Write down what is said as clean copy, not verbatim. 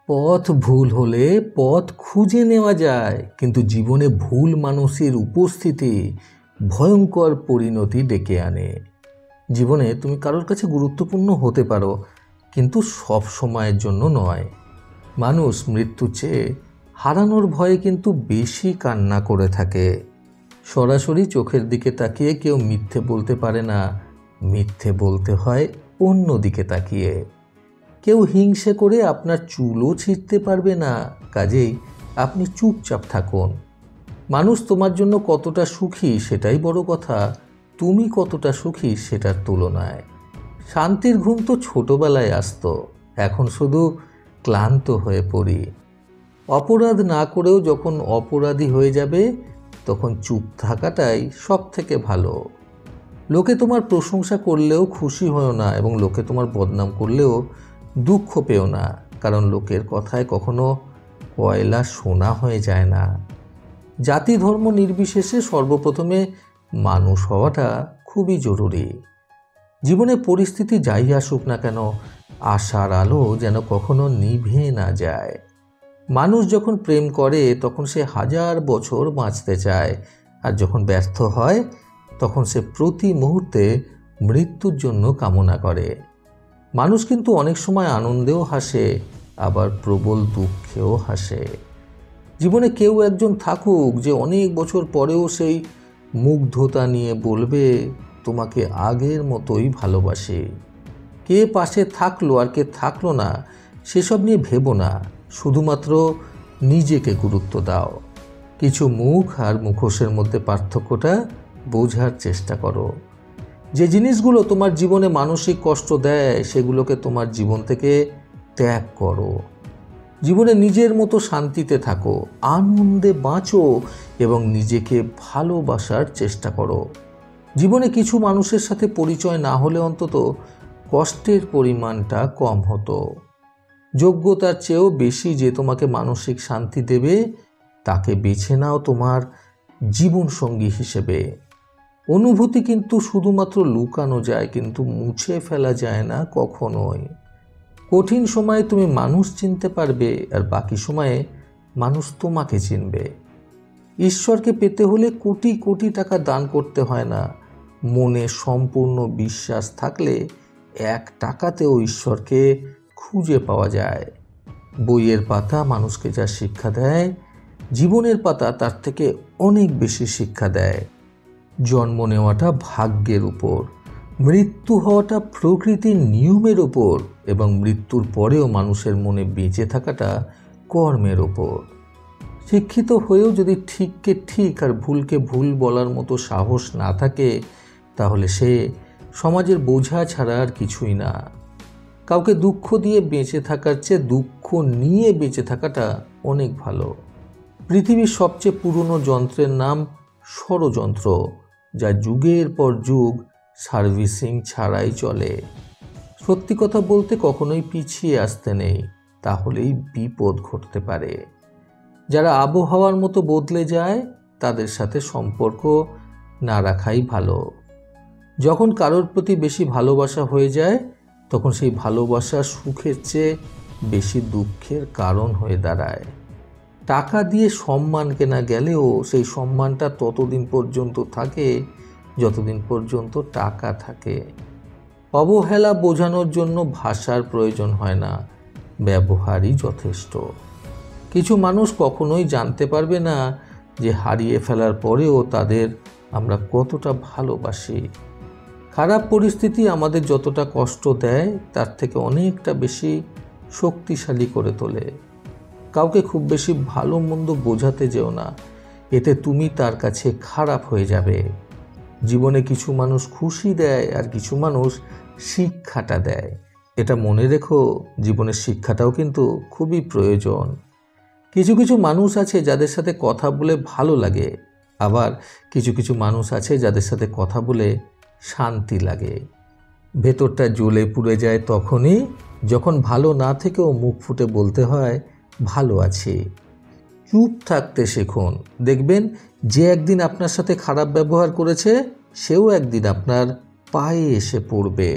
পথ ভুল হলে পথ খুঁজে নেওয়া যায়, কিন্তু জীবনে ভুল মানুষের উপস্থিতি ভয়ঙ্কর পরিণতি ডেকে আনে। জীবনে তুমি কারোর কাছে গুরুত্বপূর্ণ হতে পারো, কিন্তু সব সময়ের জন্য নয়। মানুষ মৃত্যু চেয়ে হারানোর ভয়ে কিন্তু বেশি কান্না করে থাকে। সরাসরি চোখের দিকে তাকিয়ে কেউ মিথ্যে বলতে পারে না, মিথ্যে বলতে হয় অন্য দিকে তাকিয়ে। কেউ হিংসে করে আপনার চুলও ছিঁড়তে পারবে না, কাজেই আপনি চুপচাপ থাকুন। মানুষ তোমার জন্য কতটা সুখী সেটাই বড় কথা, তুমি কতটা সুখী সেটার তুলনায়। শান্তির ঘুম তো ছোটবেলায় আসতো, এখন শুধু ক্লান্ত হয়ে পড়ি। অপরাধ না করেও যখন অপরাধী হয়ে যাবে, তখন চুপ থাকাটাই সব থেকে ভালো। লোকে তোমার প্রশংসা করলেও খুশি হও না, এবং লোকে তোমার বদনাম করলেও দুঃখ পেও না, কারণ লোকের কথায় কখনো কয়লা সোনা হয়ে যায় না। জাতি ধর্ম নির্বিশেষে সর্বপ্রথমে মানুষ হওয়াটা খুবই জরুরি। জীবনে পরিস্থিতি যাই আসুক না কেন, আশার আলো যেন কখনো নিভে না যায়। মানুষ যখন প্রেম করে তখন সে 1000 বছর বাঁচতে চায়, আর যখন ব্যর্থ হয় তখন সে প্রতি মুহূর্তে মৃত্যুর জন্য কামনা করে। মানুষ কিন্তু অনেক সময় আনন্দেও হাসে, আবার প্রবল দুঃখেও হাসে। জীবনে কেউ একজন থাকুক যে অনেক বছর পরেও সেই মুগ্ধতা নিয়ে বলবে, তোমাকে আগের মতোই ভালোবাসি। কে পাশে থাকলো আর কে থাকলো না সেসব নিয়ে ভেবো না, শুধুমাত্র নিজেকে গুরুত্ব দাও। কিছু মুখ আর মুখোশের মধ্যে পার্থক্যটা বোঝার চেষ্টা করো। যে জিনিসগুলো তোমার জীবনে মানসিক কষ্ট দেয় সেগুলোকে তোমার জীবন থেকে ত্যাগ করো। জীবনে নিজের মতো শান্তিতে থাকো, আনন্দে বাঁচো এবং নিজেকে ভালোবাসার চেষ্টা করো। জীবনে কিছু মানুষের সাথে পরিচয় না হলে অন্তত কষ্টের পরিমাণটা কম হতো। যোগ্যতার চেয়েও বেশি যে তোমাকে মানসিক শান্তি দেবে তাকে বেছে নাও তোমার জীবনসঙ্গী হিসেবে। অনুভূতি কিন্তু শুধুমাত্র লুকানো যায়, কিন্তু মুছে ফেলা যায় না কখনোই। কঠিন সময়ে তুমি মানুষ চিনতে পারবে, আর বাকি সময়ে মানুষ তোমাকে চিনবে। ঈশ্বরকে পেতে হলে কোটি কোটি টাকা দান করতে হয় না, মনে সম্পূর্ণ বিশ্বাস থাকলে 1 টাকাতেও ঈশ্বরকে খুঁজে পাওয়া যায়। বইয়ের পাতা মানুষকে যা শিক্ষা দেয়, জীবনের পাতা তার থেকে অনেক বেশি শিক্ষা দেয়। জন্ম নেওয়াটা ভাগ্যের উপর, মৃত্যু হওয়াটা প্রকৃতির নিয়মের উপর, এবং মৃত্যুর পরেও মানুষের মনে বেঁচে থাকাটা কর্মের উপর। শিক্ষিত হয়েও যদি ঠিককে ঠিক আর ভুলকে ভুল বলার মতো সাহস না থাকে, তাহলে সে সমাজের বোঝা ছাড়া আর কিছুই না। কাউকে দুঃখ দিয়ে বেঁচে থাকার চেয়ে দুঃখ নিয়ে বেঁচে থাকাটা অনেক ভালো। পৃথিবীর সবচেয়ে পুরনো যন্ত্রের নাম ষড়যন্ত্র, যা যুগের পর যুগ সার্ভিসিং ছাড়াই চলে। সত্যি কথা বলতে কখনোই পিছিয়ে আসতে নেই, তাহলেই বিপদ ঘটতে পারে। যারা আবহাওয়ার মতো বদলে যায় তাদের সাথে সম্পর্ক না রাখাই ভালো। যখন কারোর প্রতি বেশি ভালোবাসা হয়ে যায়, তখন সেই ভালোবাসা সুখের চেয়ে বেশি দুঃখের কারণ হয়ে দাঁড়ায়। টাকা দিয়ে সম্মান কেনা গেলেও সেই সম্মানটা ততদিন পর্যন্ত থাকে যতদিন পর্যন্ত টাকা থাকে। অবহেলা বোঝানোর জন্য ভাষার প্রয়োজন হয় না, ব্যবহারই যথেষ্ট। কিছু মানুষ কখনোই জানতে পারবে না যে হারিয়ে ফেলার পরেও তাদের আমরা কতটা ভালোবাসি। খারাপ পরিস্থিতি আমাদের যতটা কষ্ট দেয় তার থেকে অনেকটা বেশি শক্তিশালী করে তোলে। কাউকে খুব বেশি ভালো মন্দ বোঝাতে যেও না, এতে তুমি তার কাছে খারাপ হয়ে যাবে। জীবনে কিছু মানুষ খুশি দেয় আর কিছু মানুষ শিক্ষাটা দেয়। এটা মনে রেখো, জীবনের শিক্ষাটাও কিন্তু খুবই প্রয়োজন। কিছু কিছু মানুষ আছে যাদের সাথে কথা বলে ভালো লাগে, আবার কিছু কিছু মানুষ আছে যাদের সাথে কথা বলে শান্তি লাগে। ভেতরটা জ্বলে পুড়ে যায় তখনই যখন ভালো না থেকেও মুখ ফুটে বলতে হয় ভালো আছি। চুপ থাকতে শিখুন, দেখবেন যে একদিন আপনার সাথে খারাপ ব্যবহার করেছে সেও একদিন আপনার পায়ে এসে পড়বে।